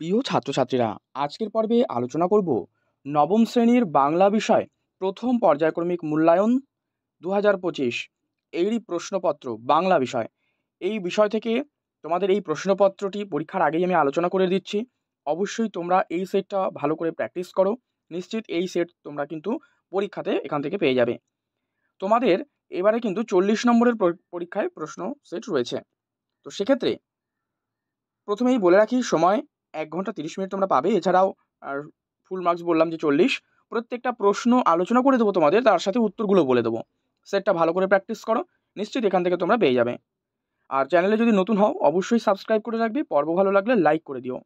প্রিয় ছাত্রছাত্রীরা, আজকের পর্বে আলোচনা করব নবম শ্রেণীর বাংলা বিষয় প্রথম পর্যায়ক্রমিক মূল্যায়ন 2025 এরই প্রশ্নপত্র বাংলা বিষয়। এই বিষয় থেকে তোমাদের এই প্রশ্নপত্রটি পরীক্ষার আগেই আমি আলোচনা করে দিচ্ছি। অবশ্যই তোমরা এই সেটটা ভালো করে প্র্যাকটিস করো। নিশ্চিত এই সেট তোমরা কিন্তু পরীক্ষাতে এখান থেকে পেয়ে যাবে। তোমাদের এবারে কিন্তু 40 নম্বরের পরীক্ষায় প্রশ্ন সেট রয়েছে। তো সেক্ষেত্রে প্রথমেই বলে রাখি, সময় 1 ঘন্টা 30 মিনিট তোমরা পাবে। এছাড়াও আর ফুল মার্কস বললাম যে 40। প্রত্যেকটা প্রশ্ন আলোচনা করে দেবো তোমাদের, তার সাথে উত্তরগুলো বলে দেবো। সেটটা ভালো করে প্র্যাকটিস করো, নিশ্চিত এখান থেকে তোমরা পেয়ে যাবে। আর চ্যানেলে যদি নতুন হও অবশ্যই সাবস্ক্রাইব করে রাখবে, পর্ব ভালো লাগলে লাইক করে দিও।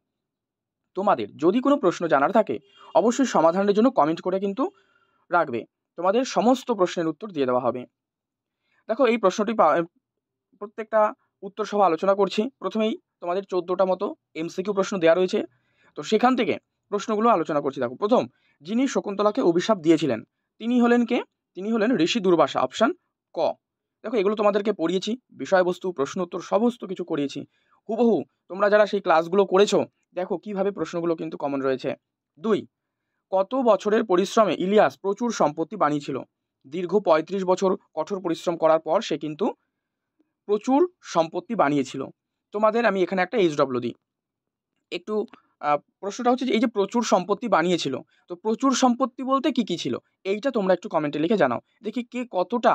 তোমাদের যদি কোনো প্রশ্ন জানার থাকে অবশ্যই সমাধানের জন্য কমেন্ট করে কিন্তু রাখবে, তোমাদের সমস্ত প্রশ্নের উত্তর দিয়ে দেওয়া হবে। দেখো, এই প্রশ্নটি প্রত্যেকটা উত্তর সহ আলোচনা করছি। প্রথমেই তোমাদের 14টা মতো এমসিকিউ প্রশ্ন দেওয়া রয়েছে, তো সেখান থেকে প্রশ্নগুলো আলোচনা করছি। দেখো, প্রথম, যিনি শকুন্তলাকে অভিশাপ দিয়েছিলেন তিনি হলেন কে? তিনি হলেন ঋষি দুর্বাসা, অপশান ক। দেখো, এগুলো তোমাদেরকে পড়িয়েছি, বিষয়বস্তু প্রশ্ন উত্তর সমস্ত কিছু করিয়েছি হুবহু। তোমরা যারা সেই ক্লাসগুলো করেছো দেখো কিভাবে প্রশ্নগুলো কিন্তু কমন রয়েছে। 2, কত বছরের পরিশ্রমে ইলিয়াস প্রচুর সম্পত্তি বানিয়েছিল? দীর্ঘ 35 বছর কঠোর পরিশ্রম করার পর সে কিন্তু প্রচুর সম্পত্তি বানিয়েছিল। তোমাদের আমি এখানে একটা HW দিই একটু। প্রশ্নটা হচ্ছে যে এই যে প্রচুর সম্পত্তি বানিয়েছিল, তো প্রচুর সম্পত্তি বলতে কি কি ছিল এইটা তোমরা একটু কমেন্টে লিখে জানাও, দেখি কে কতটা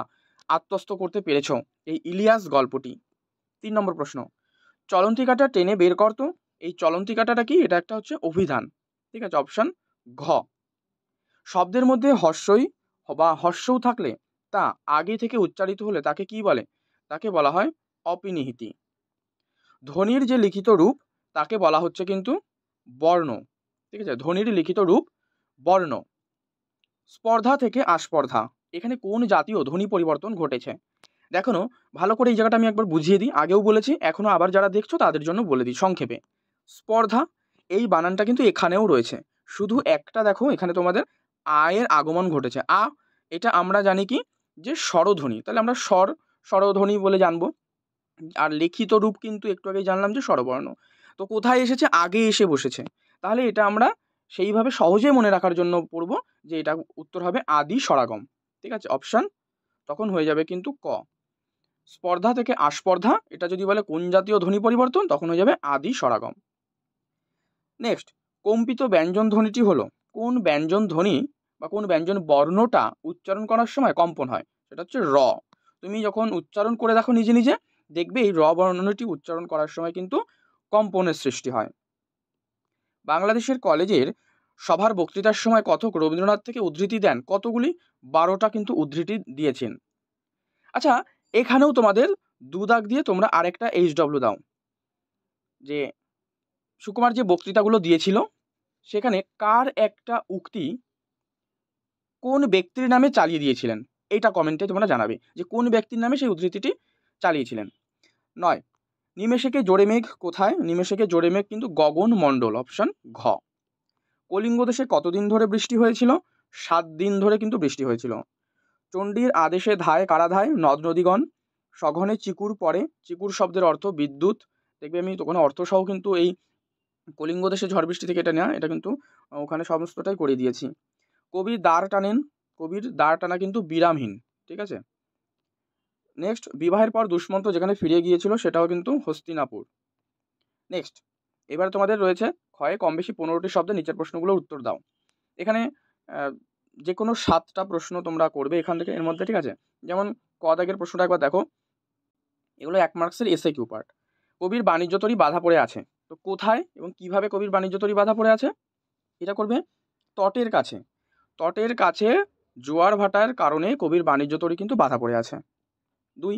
আত্মস্থ করতে পেরেছো এই ইলিয়াস গল্পটি। 3 নম্বর প্রশ্ন, চলন্তিকাটা টেনে বের করতো। এই চলন্তিকাটাটা কি? এটা একটা হচ্ছে অভিধান, ঠিক আছে, অপশান ঘ। শব্দের মধ্যে হর্ষই বা হর্ষও থাকলে তা আগে থেকে উচ্চারিত হলে তাকে কি বলে? তাকে বলা হয় অপিনিহিতি। ধ্বনির যে লিখিত রূপ তাকে বলা হচ্ছে কিন্তু বর্ণ, ঠিক আছে, ধ্বনির লিখিত রূপ বর্ণ। স্পর্ধা থেকে আস্পর্ধা, এখানে কোন জাতীয় ধ্বনি পরিবর্তন ঘটেছে? দেখো ভালো করে এই জায়গাটা আমি একবার বুঝিয়ে দিই, আগেও বলেছি এখনো আবার যারা দেখছো তাদের জন্য বলে দিই সংক্ষেপে। স্পর্ধা এই বানানটা কিন্তু এখানেও রয়েছে, শুধু একটা দেখো এখানে তোমাদের আয়ের আগমন ঘটেছে। এটা আমরা জানি কি যে স্বরধ্বনি, তাহলে আমরা স্বরধ্বনি বলে জানবো। আর লিখিত রূপ কিন্তু একটু আগে জানলাম যে স্বরবর্ণ। তো কোথায় এসেছে? আগে এসে বসেছে। তাহলে এটা আমরা সেইভাবে সহজে মনে রাখার জন্য পড়বো যে এটা উত্তর হবে আদি স্বরাগম, ঠিক আছে, অপশান তখন হয়ে যাবে কিন্তু ক। স্পর্ধা থেকে আস্পর্ধা, এটা যদি বলে কোন জাতীয় ধ্বনি পরিবর্তন, তখন হয়ে যাবে আদি স্বরাগম। নেক্সট, কম্পিত ব্যঞ্জন ধ্বনিটি হলো কোন ব্যঞ্জন ধ্বনি বা কোন ব্যঞ্জন বর্ণটা উচ্চারণ করার সময় কম্পন হয়? সেটা হচ্ছে র। তুমি যখন উচ্চারণ করে দেখো নিজে নিজে দেখবে এই র বর্ণটি উচ্চারণ করার সময় কিন্তু কম্পনের সৃষ্টি হয়। বাংলাদেশের কলেজের সভার বক্তৃতার সময় কথক রবীন্দ্রনাথ থেকে উদ্ধৃতি দেন কতগুলি? 12টা কিন্তু উদ্ধৃতি দিয়েছেন। আচ্ছা, এখানেও তোমাদের 2 দাগ দিয়ে তোমরা আরেকটা HW দাও, যে সুকুমার যে বক্তৃতাগুলো দিয়েছিল সেখানে কার একটা উক্তি কোন ব্যক্তির নামে চালিয়ে দিয়েছিলেন? এইটা কমেন্টে তোমরা জানাবে যে কোন ব্যক্তির নামে সেই উদ্ধৃতিটি চালিয়েছিলেন। 9, নিমেষেকে জোরে মেঘ কোথায়? নিমেষেকে জোরে মেঘ কিন্তু গগন মণ্ডল, অপশান ঘ। কলিঙ্গ দেশে কতদিন ধরে বৃষ্টি হয়েছিল? 7 দিন ধরে কিন্তু বৃষ্টি হয়েছিল। চণ্ডীর আদেশে ধায় কারা ধায়? নদ নদীগণ। সঘনে চিকুর পড়ে, চিকুর শব্দের অর্থ বিদ্যুৎ। দেখবে আমি ওখানে অর্থ সহ কিন্তু এই কলিঙ্গ দেশে ঝড় বৃষ্টি থেকে এটা নেওয়া, এটা কিন্তু ওখানে সমস্তটাই করে দিয়েছি। কবির দ্বার টানেন, কবির দ্বার টানা কিন্তু বিরামহীন, ঠিক আছে। নেক্সট, বিবাহের পর দুষ্মন্ত যেখানে ফিরে গিয়েছিল সেটাও কিন্তু হস্তিনাপুর। নেক্সট, এবার তোমাদের রয়েছে ক্ষয়ে কম বেশি 15টি শব্দে নিচের প্রশ্নগুলোর উত্তর দাও। এখানে যে কোনো 7টা প্রশ্ন তোমরা করবে এখান থেকে এর মধ্যে, ঠিক আছে। যেমন ক দাগের প্রশ্নটা একবার দেখো, এগুলো 1 মার্কসের এসএকিউ পার্ট। কবির বাণিজ্য তরী বাধা পড়ে আছে, তো কোথায় এবং কিভাবে কবির বাণিজ্য তরী বাধা পড়ে আছে? এটা করবে তটের কাছে, তটের কাছে জোয়ার ভাটার কারণে কবির বাণিজ্য তরী কিন্তু বাধা পড়ে আছে। 2,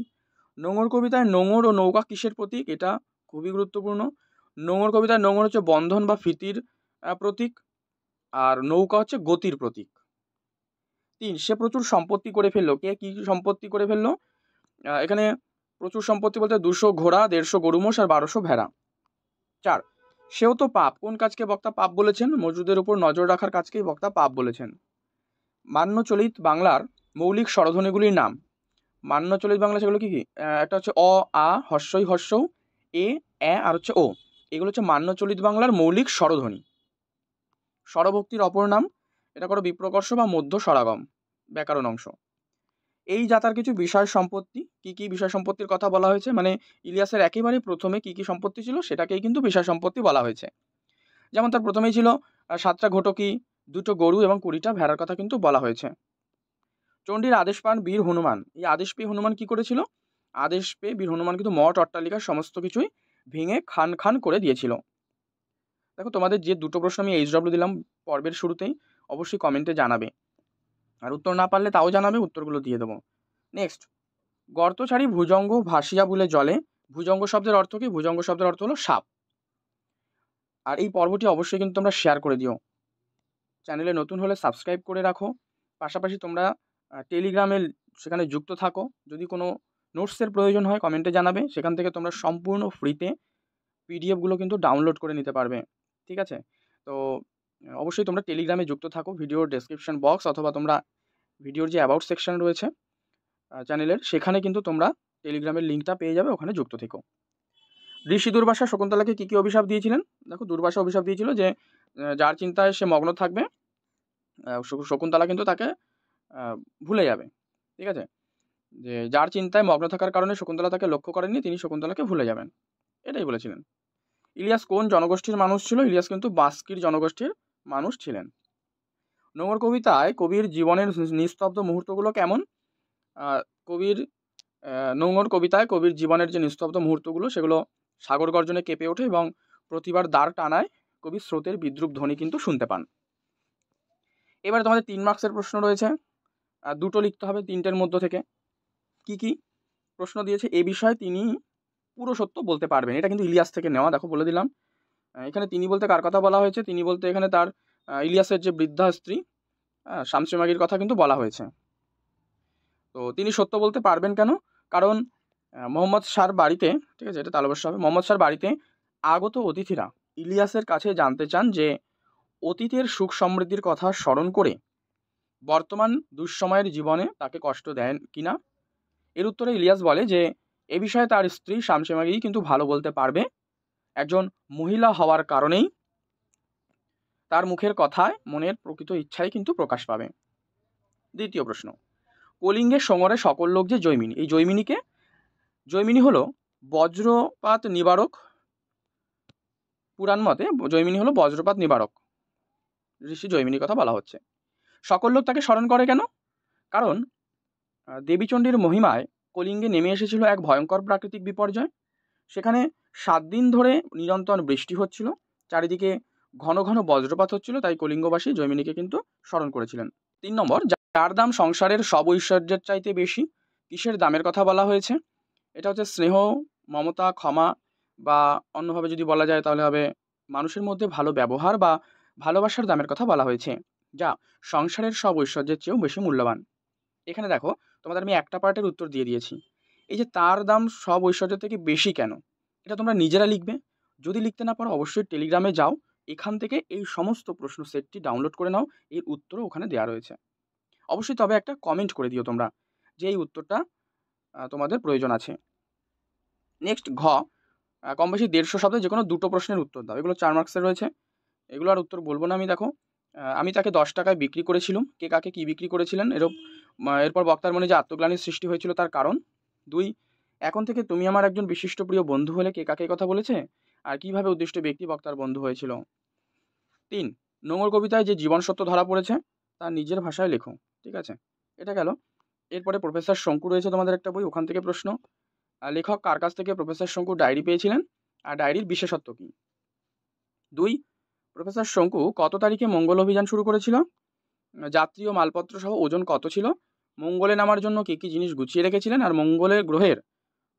নোঙর কবিতায় নোঙর ও নৌকা কিসের প্রতীক? এটা খুবই গুরুত্বপূর্ণ। নোঙর কবিতায় নোঙর হচ্ছে বন্ধন বা ফিতির প্রতীক, আর নৌকা হচ্ছে গতির প্রতীক। 3, সে প্রচুর সম্পত্তি করে ফেললো, কে কি সম্পত্তি করে ফেললো? এখানে প্রচুর সম্পত্তি বলতে 200 ঘোড়া, 150 গরু মোষ আর 1200 ভেড়া। 4, সেও তো পাপ, কোন কাজকে বক্তা পাপ বলেছেন? মজুদের উপর নজর রাখার কাজকেই বক্তা পাপ বলেছেন। মান্যচলিত বাংলার মৌলিক স্বরধ্বনিগুলির নাম। মান্যচলিত বাংলা সেগুলো কি কি? একটা হচ্ছে অ, আ, হর্ষই হর্ষৌ, এ, আর হচ্ছে ও। এগুলো হচ্ছে মান্য চলিত বাংলার মৌলিক স্বরধ্বনি। স্বরভক্তির অপর নাম, এটা করো বিপ্রকর্ষ বা মধ্য স্বরাগম, ব্যাকরণ অংশ। এই জাতার কিছু বিষয় সম্পত্তি, কি কি বিষয় সম্পত্তির কথা বলা হয়েছে, মানে ইলিয়াসের একেবারে প্রথমে কি কি সম্পত্তি ছিল সেটাকেই কিন্তু বিষয় সম্পত্তি বলা হয়েছে। যেমন তার প্রথমেই ছিল 7টা ঘটকি, 2টো গরু এবং 20টা ভেড়ার কথা কিন্তু বলা হয়েছে। চণ্ডীর আদেশ পান বীর হনুমান। এই আদেশ পেয়ে হনুমান কি করেছিল? আদেশ পেয়ে বীর হনুমান কিন্তু মঠ অট্টালিকার সমস্ত কিছুই ভেঙে খান খান করে দিয়েছিল। দেখো, তোমাদের যে দুটো প্রশ্ন আমি HW দিলাম পর্বের শুরুতেই, অবশ্যই কমেন্টে জানাবে, আর উত্তর না পারলে তাও জানাবে, উত্তরগুলো দিয়ে দেবো। নেক্সট, গর্তছাড়ি ভুজঙ্গ ভাসিয়া বলে জলে। ভুজঙ্গ শব্দের অর্থ কি? ভুজঙ্গ শব্দের অর্থ হলো সাপ। আর এই পর্বটি অবশ্যই কিন্তু তোমরা শেয়ার করে দিও। চ্যানেলে নতুন হলে সাবস্ক্রাইব করে রাখো। পাশাপাশি তোমরা টেলিগ্রামে সেখানে যুক্ত থাকো। যদি কোনো নোটসের প্রয়োজন হয় কমেন্টে জানাবে, সেখান থেকে তোমরা সম্পূর্ণ ফ্রিতে পিডিএফগুলো কিন্তু ডাউনলোড করে নিতে পারবে। ঠিক আছে? তো অবশ্যই তোমরা টেলিগ্রামে যুক্ত থাকো। ভিডিওর ডেসক্রিপশন বক্স অথবা তোমরা ভিডিওর যে অ্যাবাউট সেকশন রয়েছে চ্যানেলের, সেখানে কিন্তু তোমরা টেলিগ্রামের লিঙ্কটা পেয়ে যাবে, ওখানে যুক্ত থেকো। ঋষি দুর্বাসা শকুন্তলাকে কী কী অভিশাপ দিয়েছিলেন? দেখো, দুর্বাসা অভিশাপ দিয়েছিল যে যার চিন্তায় সে মগ্ন থাকবে শকুন্তলা কিন্তু তাকে ভুলে যাবে। ঠিক আছে? যে যার চিন্তায় মগ্ন থাকার কারণে শকুন্তলা তাকে লক্ষ্য করেননি, তিনি শকুন্তলাকে ভুলে যাবেন, এটাই বলেছিলেন। ইলিয়াস কোন জনগোষ্ঠীর মানুষ ছিল? ইলিয়াস কিন্তু বাস্কির জনগোষ্ঠীর মানুষ ছিলেন। নোংর কবিতায় কবির জীবনের নিস্তব্ধ মুহূর্তগুলো কেমন? কবির নোংর কবিতায় কবির জীবনের যে নিস্তব্ধ মুহূর্তগুলো সেগুলো সাগর গর্জনে কেঁপে ওঠে এবং প্রতিবার দ্বার টানায় কবির স্রোতের বিদ্রুপ ধ্বনি কিন্তু শুনতে পান। এবারে তোমাদের 3 মার্কসের প্রশ্ন রয়েছে, দুটো লিখতে হবে 3টের মধ্য থেকে। কি কি প্রশ্ন দিয়েছে? এ বিষয়ে তিনি পুরো সত্য বলতে পারবেন। এটা কিন্তু ইলিয়াস থেকে নেওয়া, দেখো বলে দিলাম। এখানে তিনি বলতে কার কথা বলা হয়েছে? তিনি বলতে এখানে তার ইলিয়াসের যে বৃদ্ধা স্ত্রী শামসী মাগির কথা কিন্তু বলা হয়েছে। তো তিনি সত্য বলতে পারবেন কেন? কারণ মোহাম্মদ শাহর বাড়িতে, ঠিক আছে, এটা তালবস্য হবে, মোহাম্মদ শাহর বাড়িতে আগত অতিথিরা ইলিয়াসের কাছে জানতে চান যে অতীতের সুখ সমৃদ্ধির কথা স্মরণ করে বর্তমান দুঃসময়ের জীবনে তাকে কষ্ট দেন কিনা। এর উত্তরে ইলিয়াস বলে যে এ বিষয়ে তার স্ত্রী শামসী মাগি কিন্তু ভালো বলতে পারবে। একজন মহিলা হওয়ার কারণেই তার মুখের কথায় মনের প্রকৃত ইচ্ছাই কিন্তু প্রকাশ পাবে। দ্বিতীয় প্রশ্ন, কলিঙ্গের সমরে সকল লোক যে জৈমিনী, এই জৈমিনীকে? জৈমিনী হলো বজ্রপাত নিবারক। পুরাণ মতে জৈমিনী হলো বজ্রপাত নিবারক, ঋষি জৈমিনীর কথা বলা হচ্ছে। সকল লোক তাকে স্মরণ করে কেন? কারণ দেবীচণ্ডীর মহিমায় কলিঙ্গে নেমে এসেছিল এক ভয়ঙ্কর প্রাকৃতিক বিপর্যয়। সেখানে 7 দিন ধরে নিরন্তর বৃষ্টি হচ্ছিল, চারিদিকে ঘন ঘন বজ্রপাত হচ্ছিল, তাই কলিঙ্গবাসী জৈমিনীকে কিন্তু স্মরণ করেছিলেন। 3 নম্বর, যার দাম সংসারের সব ঐশ্বর্যের চাইতে বেশি। কিসের দামের কথা বলা হয়েছে? এটা হচ্ছে স্নেহ, মমতা, ক্ষমা, বা অন্যভাবে যদি বলা যায় তাহলে হবে মানুষের মধ্যে ভালো ব্যবহার বা ভালোবাসার দামের কথা বলা হয়েছে, যা সংসারের সব ঐশ্বর্যের চেয়েও বেশি মূল্যবান। এখানে দেখো, তোমাদের আমি একটা পার্টের উত্তর দিয়ে দিয়েছি। এই যে তার দাম সব ঐশ্বর্যের থেকে বেশি কেন, এটা তোমরা নিজেরা লিখবে। যদি লিখতে না পারো অবশ্যই টেলিগ্রামে যাও, এখান থেকে এই সমস্ত প্রশ্ন সেটটি ডাউনলোড করে নাও, এর উত্তরও ওখানে দেওয়া রয়েছে। অবশ্যই তবে একটা কমেন্ট করে দিও তোমরা যে এই উত্তরটা তোমাদের প্রয়োজন আছে। নেক্সট, ঘ, কম বেশি 150 শব্দে যে কোনো দুটো প্রশ্নের উত্তর দাও। এগুলো 4 মার্কসের রয়েছে, এগুলো আর উত্তর বলবো না আমি। দেখো, আমি তাকে 10 টাকায় বিক্রি করেছিলাম, কে কাকে কী বিক্রি করেছিলেন। এরপর বক্তার মনে যে আত্মগ্লানির সৃষ্টি হয়েছিল তার কারণ। 2, এখন থেকে তুমি আমার একজন বিশিষ্ট প্রিয় বন্ধু হলে, কে কাকে কথা বলেছে আর কীভাবে উদ্দিষ্ট ব্যক্তি বক্তার বন্ধু হয়েছিল। 3, নোংর কবিতায় যে জীবন সত্য ধরা পড়েছে তার নিজের ভাষায় লেখো। ঠিক আছে, এটা গেল। এরপরে প্রফেসর শঙ্কু রয়েছে তোমাদের একটা বই, ওখান থেকে প্রশ্ন। লেখক কার কাছ থেকে প্রফেসর শঙ্কু ডায়েরি পেয়েছিলেন আর ডায়েরির বিশেষত্ব কী? 2, প্রফেসর শঙ্কু কত তারিখে মঙ্গল অভিযান শুরু করেছিল? যাত্রী ও মালপত্র সহ ওজন কত ছিল? মঙ্গলে নামার জন্য কী কী জিনিস গুছিয়ে রেখেছিলেন? আর মঙ্গলের গ্রহের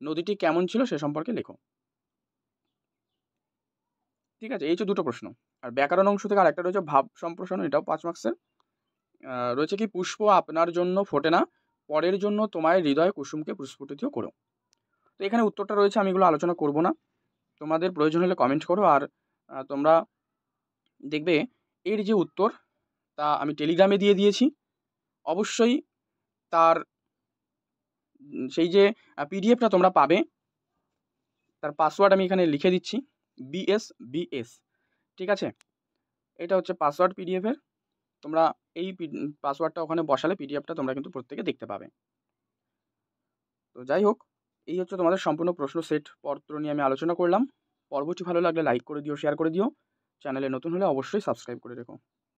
নদীটি কেমন ছিল সে সম্পর্কে লেখো। ঠিক আছে, এই যে দুটো প্রশ্ন। আর ব্যাকরণ অংশ থেকে আরেকটা রয়েছে ভাব সম্প্রসারণ, এটাও 5 মার্কসের। রয়েছে কি, পুষ্প আপনার জন্য ফোটে না, পরের জন্য তোমার হৃদয় কুসুমকে প্রস্ফুটিত করো। তো এখানে উত্তরটা রয়েছে, আমি এগুলো আলোচনা করব না, তোমাদের প্রয়োজন হলে কমেন্ট করো। আর তোমরা দেখবে এর যে উত্তর তা আমি টেলিগ্রামে দিয়ে দিয়েছি। অবশ্যই তার সেই যে পিডিএফটা তোমরা পাবে, তার পাসওয়ার্ড আমি এখানে লিখে দিচ্ছি, BSBS, ঠিক আছে? এটা হচ্ছে পাসওয়ার্ড পিডিএফের। তোমরা এই পাসওয়ার্ডটা ওখানে বসালে পিডিএফটা তোমরা কিন্তু প্রত্যেকে দেখতে পাবে। তো যাই হোক, এই হচ্ছে তোমাদের সম্পূর্ণ প্রশ্ন সেট পত্র নিয়ে আমি আলোচনা করলাম। পর্বটি ভালো লাগলে লাইক করে দিও, শেয়ার করে দিও। চ্যানেলে নতুন হলে অবশ্যই সাবস্ক্রাইব করে রেখো।